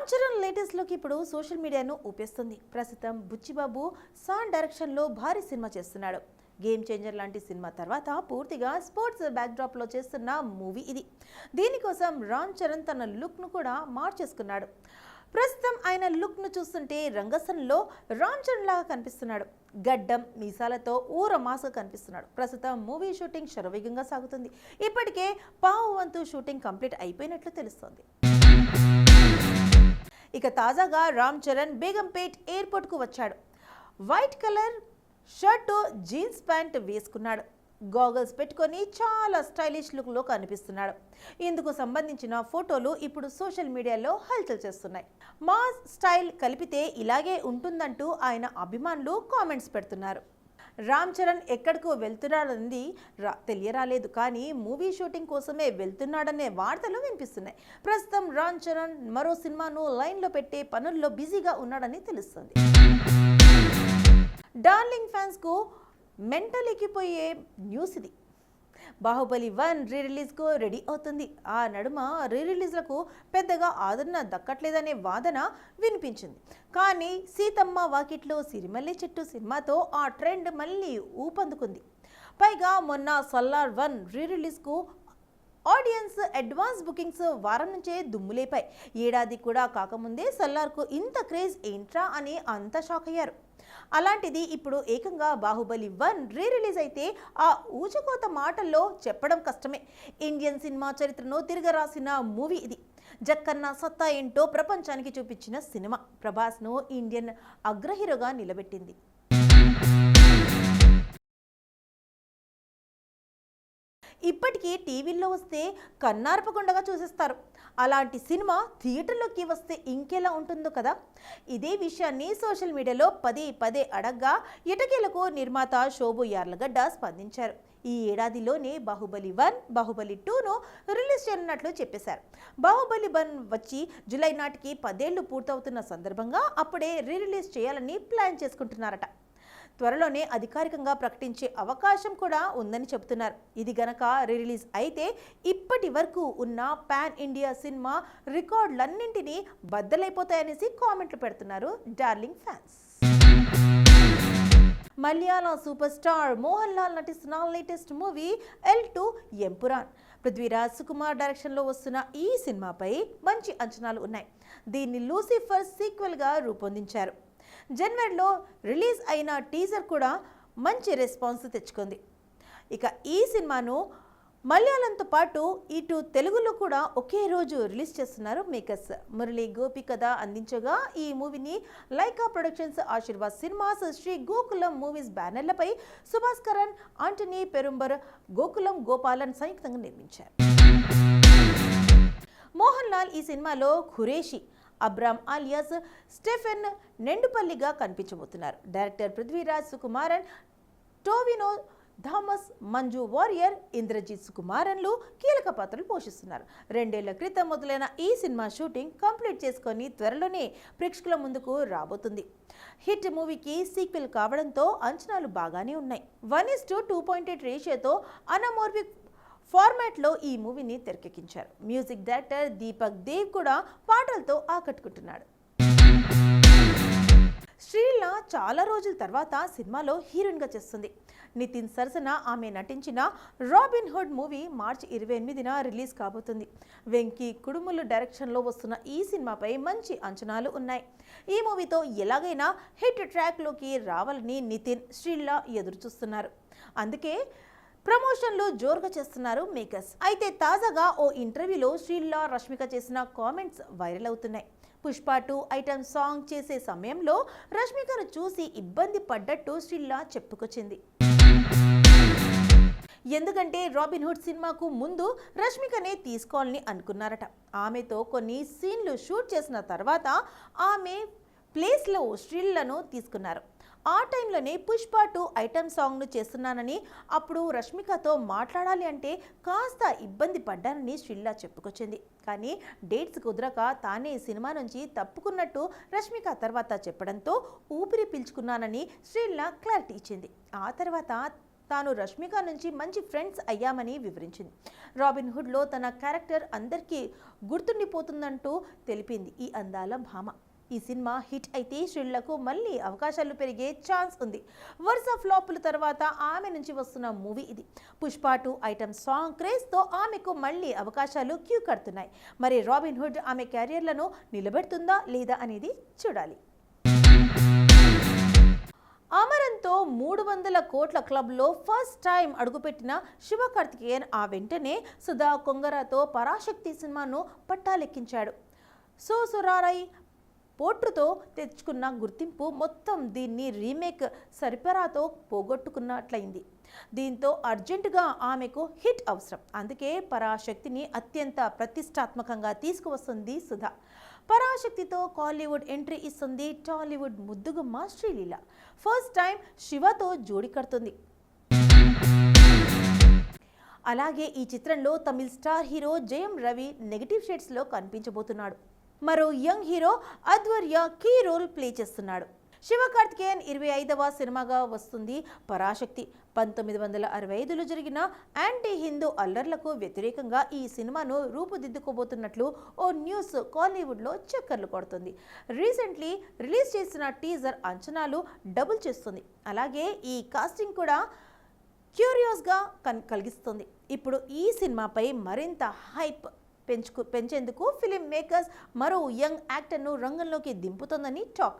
Ram Charan latest look ఇప్పుడు social మీడియాను ఊపేస్తుంది. ప్రస్తుతం బుచ్చిబాబు సాన్ డైరెక్షన్ లో భారీ సినిమా చేస్తున్నాడు. గేమ్ చేంజర్ లాంటి సినిమా తర్వాత పూర్తిగా స్పోర్ట్స్ బ్యాక్డ్రాప్ లో చేస్తున్న మూవీ ఇది. దీనికోసం రామ్ చరణ్ తన లుక్ ను కూడా మార్చేసుకున్నాడు. ప్రస్తుతం ఆయన లుక్ ను చూస్తుంటే రంగస్థలంలో రామ్ చరణ్ లాగా కనిపిస్తున్నాడు. గడ్డం మీసాలతో ఊరమాసగా కనిపిస్తున్నాడు. ప్రస్తుతం మూవీ షూటింగ్ శరవేగంగా సాగుతుంది. ఇప్పటికే పావు వంతు షూటింగ్ కంప్లీట్ అయిపోయినట్లు తెలుస్తోంది. ఇక తాజాగా రామ్ చరణ్ బేగంపేట్ ఎయిర్పోర్ట్ కు వచ్చాడు. White colour shirt jeans pant వేసుకున్నాడు. గాగల్స్ పెట్టుకొని చాలా స్టైలిష్ లుక్ లో కనిపిస్తున్నాడు. ఇందుకు సంబంధించిన ఫోటోలు ఇప్పుడు సోషల్ మీడియాలో హల్చల్ చేస్తున్నాయి. మాస్ స్టైల్ కలిపితే ఇలాగే ఉంటుందంటూ ఆయన అభిమానులు కామెంట్స్ పెడుతున్నారు. రామ్ చరణ్ ఎక్కడికో వెళ్తున్నాడన్నది తెలియరాలేదు, కానీ మూవీ షూటింగ్ కోసమే వెళ్తున్నాడనే వార్తలు వినిపిస్తున్నాయి. ప్రస్తుతం రామ్ చరణ్ మరో సినిమాను లైన్లో పెట్టే పనుల్లో బిజీగా ఉన్నాడని తెలుస్తుంది. డార్లింగ్ ఫ్యాన్స్ కు మెంటల్ ఎక్కిపోయే న్యూస్ ఇది. బాహుబలి 1 రీ రిలీజ్కు రెడీ అవుతుంది. ఆ నడుమ రీ రిలీజ్లకు పెద్దగా ఆదరణ దక్కట్లేదనే వాదన వినిపించింది. కానీ సీతమ్మ వాకిట్లో సిరిమల్లె చెట్టు సినిమాతో ఆ ట్రెండ్ మళ్ళీ ఊపందుకుంది. పైగా మొన్న సల్లార్ 1 రీ రిలీజ్కు ఆడియన్స్ అడ్వాన్స్ బుకింగ్స్ వారం నుంచే దుమ్ములేపాయి. ఏడాది కూడా కాకముందే సల్లార్కు ఇంత క్రేజ్ ఏంట్రా అని అంతా షాక్ అయ్యారు. అలాంటిది ఇప్పుడు ఏకంగా బాహుబలి 1 రీ రిలీజ్ అయితే ఆ ఊచకోత మాటల్లో చెప్పడం కష్టమే. ఇండియన్ సినిమా చరిత్రను తిరగరాసిన మూవీ ఇది. జక్కన్న సత్తా ఏంటో ప్రపంచానికి చూపించిన సినిమా. ప్రభాస్ను ఇండియన్ అగ్రహీరోగా నిలబెట్టింది. ఇప్పటికీ టీవీల్లో వస్తే కన్నార్పకుండా చూసేస్తారు. అలాంటి సినిమా థియేటర్లోకి వస్తే ఇంకెలా ఉంటుందో కదా. ఇదే విషయాన్ని సోషల్ మీడియాలో పదే అడగ్గా ఎటకేలకు నిర్మాత శోభు యార్లగడ్డ స్పందించారు. ఈ ఏడాదిలోనే బాహుబలి 1, బాహుబలి 2ను రిలీజ్ చేయనున్నట్లు చెప్పేశారు. బాహుబలి 1 వచ్చి జూలై నాటికి 10 ఏళ్లు పూర్తవుతున్న సందర్భంగా అప్పుడే రీ రిలీజ్ చేయాలని ప్లాన్ చేసుకుంటున్నారట. త్వరలోనే అధికారికంగా ప్రకటించే అవకాశం కూడా ఉందని చెబుతున్నారు. ఇది గనక రీ రిలీజ్ అయితే ఇప్పటి వరకు ఉన్న పాన్ ఇండియా సినిమా రికార్డులన్నింటినీ బద్దలైపోతాయనేసి కామెంట్లు పెడుతున్నారు డార్లింగ్ ఫ్యాన్స్. మలయాళ సూపర్ స్టార్ మోహన్ లాల్ నటిస్తున్న latest movie L2 Empuraan. Prithviraj Sukumar డైరెక్షన్లో వస్తున్న ఈ సినిమాపై మంచి అంచనాలు ఉన్నాయి. దీన్ని లూసిఫర్ సీక్వెల్గా రూపొందించారు. జనవరిలో రిలీజ్ అయిన టీజర్ కూడా మంచి రెస్పాన్స్ తెచ్చుకుంది. ఇక ఈ సినిమాను మలయాళంతో పాటు ఇటు తెలుగులో కూడా ఒకే రోజు రిలీజ్ చేస్తున్నారు మేకర్స్. మురళీ గోపి కథ అందించగా ఈ మూవీని Lyca productions, Aashirvad cinemas, Sree Gokulam movies బ్యానర్లపై సుభాష్ కరణ్, ఆంటనీ పెరుంబర్, గోకులం గోపాలన్ సంయుక్తంగా నిర్మించారు. మోహన్ లాల్ ఈ సినిమాలో ఖురేషి, అబ్రామ్ ఆలియాస్ స్టెఫెన్ నెండుపల్లిగా కనిపించబోతున్నారు. డైరెక్టర్ పృథ్వీరాజ్ సుకుమారన్, టోవినో థామస్, మంజు వారియర్, ఇంద్రజిత్ సుకుమారన్లు కీలక పాత్రలు పోషిస్తున్నారు. 2 ఏళ్ల క్రితం మొదలైన ఈ సినిమా షూటింగ్ కంప్లీట్ చేసుకొని త్వరలోనే ప్రేక్షకుల ముందుకు రాబోతుంది. హిట్ మూవీకి సీక్వెల్ కావడంతో అంచనాలు బాగానే ఉన్నాయి. 1:2.8 రేషియోతో అనమోర్ఫిక్ ఫార్మాట్లో ఈ మూవీని తెరకెక్కించారు. మ్యూజిక్ డైరెక్టర్ దీపక్ దేవ్ కూడా పాటలతో ఆకట్టుకుంటున్నాడు. శ్రీలీల చాలా రోజుల తర్వాత సినిమాలో హీరోయిన్గా చేస్తుంది. నితిన్ సరసన ఆమె నటించిన రాబిన్ హుడ్ మూవీ మార్చి 28న రిలీజ్ కాబోతుంది. వెంకీ కుడుములు డైరెక్షన్లో వస్తున్న ఈ సినిమాపై మంచి అంచనాలు ఉన్నాయి. ఈ మూవీతో ఎలాగైనా హిట్ ట్రాక్లోకి రావాలని నితిన్, శ్రీలీల ఎదురు చూస్తున్నారు. అందుకే ప్రమోషన్లు జోరుగా చేస్తున్నారు మేకర్స్. అయితే తాజాగా ఓ ఇంటర్వ్యూలో శ్రీలీల, రష్మిక చేసిన కామెంట్స్ వైరల్ అవుతున్నాయి. పుష్ప 2 ఐటమ్ సాంగ్ చేసే సమయంలో రష్మికను చూసి ఇబ్బంది పడ్డట్టు శ్రీలీల చెప్పుకొచ్చింది. ఎందుకంటే రాబిన్ హుడ్ సినిమాకు ముందు రష్మికనే తీసుకోవాలని అనుకున్నారట. ఆమెతో కొన్ని సీన్లు షూట్ చేసిన తర్వాత ఆమె ప్లేస్లో శ్రీలీలను తీసుకున్నారు. ఆ టైంలోనే పుష్ప 2 ఐటమ్ సాంగ్ను చేస్తున్నానని, అప్పుడు రష్మికతో మాట్లాడాలి అంటే కాస్త ఇబ్బంది పడ్డానని శ్రీలీల చెప్పుకొచ్చింది. కానీ డేట్స్ కుదరక తానే సినిమా నుంచి తప్పుకున్నట్టు రష్మిక తర్వాత చెప్పడంతో ఊపిరి పీల్చుకున్నానని శ్రీలీల క్లారిటీ ఇచ్చింది. ఆ తర్వాత తాను రష్మిక నుంచి మంచి ఫ్రెండ్స్ అయ్యామని వివరించింది. రాబిన్ హుడ్లో తన క్యారెక్టర్ అందరికీ గుర్తుండిపోతుందంటూ తెలిపింది ఈ అందాల భామ. ఈ సినిమా హిట్ అయితే శ్రీలకు మళ్ళీ అవకాశాలు పెరిగే ఛాన్స్ ఉంది. వరుస ఫ్లాపుల తర్వాత ఆమె నుంచి వస్తున్న మూవీ ఇది. పుష్ప 2 ఐటమ్ సాంగ్ క్రేజ్తో ఆమెకు మళ్ళీ అవకాశాలు క్యూ కడుతున్నాయి. మరి రాబిన్ హుడ్ ఆమె కెరియర్లను నిలబెడుతుందా లేదా అనేది చూడాలి. అమరంతో 300 కోట్ల క్లబ్లో ఫస్ట్ టైం అడుగుపెట్టిన శివకార్తికేయన్ ఆ వెంటనే సుధా కొంగరతో పరాశక్తి సినిమాను పట్టాలెక్కించాడు. సోసురారై పోట్రుతో తెచ్చుకున్న గుర్తింపు మొత్తం దీన్ని రీమేక్ సరిపరాతో పోగొట్టుకున్నట్లయింది. దీంతో అర్జెంటుగా ఆమెకు హిట్ అవసరం. అందుకే పరాశక్తిని అత్యంత ప్రతిష్టాత్మకంగా తీసుకువస్తుంది సుధా. పరాశక్తితో కాలీవుడ్ ఎంట్రీ ఇస్తుంది టాలీవుడ్ ముద్దుగుమ్మ శ్రీలీల. ఫస్ట్ టైం శివతో జోడి కడుతుంది. అలాగే ఈ చిత్రంలో తమిళ star hero Jayam Ravi negative షేడ్స్లో కనిపించబోతున్నాడు. మరో యంగ్ హీరో అద్వర్య కీ రోల్ ప్లే చేస్తున్నాడు. శివకార్తికేయన్ 25వ సినిమాగా వస్తుంది పరాశక్తి. 1965లో జరిగిన యాంటీ హిందూ అల్లర్లకు వ్యతిరేకంగా ఈ సినిమాను రూపుదిద్దుకోబోతున్నట్లు ఓ న్యూస్ కాలీవుడ్లో చక్కర్లు కొడుతుంది. రీసెంట్లీ రిలీజ్ చేసిన టీజర్ అంచనాలు డబుల్ చేస్తుంది. అలాగే ఈ కాస్టింగ్ కూడా క్యూరియోస్గా కలిగిస్తుంది. ఇప్పుడు ఈ సినిమాపై మరింత హైప్ పెంచేందుకు ఫిలిం మేకర్స్ మరో యంగ్ యాక్టర్ను రంగంలోకి దింపుతోందని టాక్.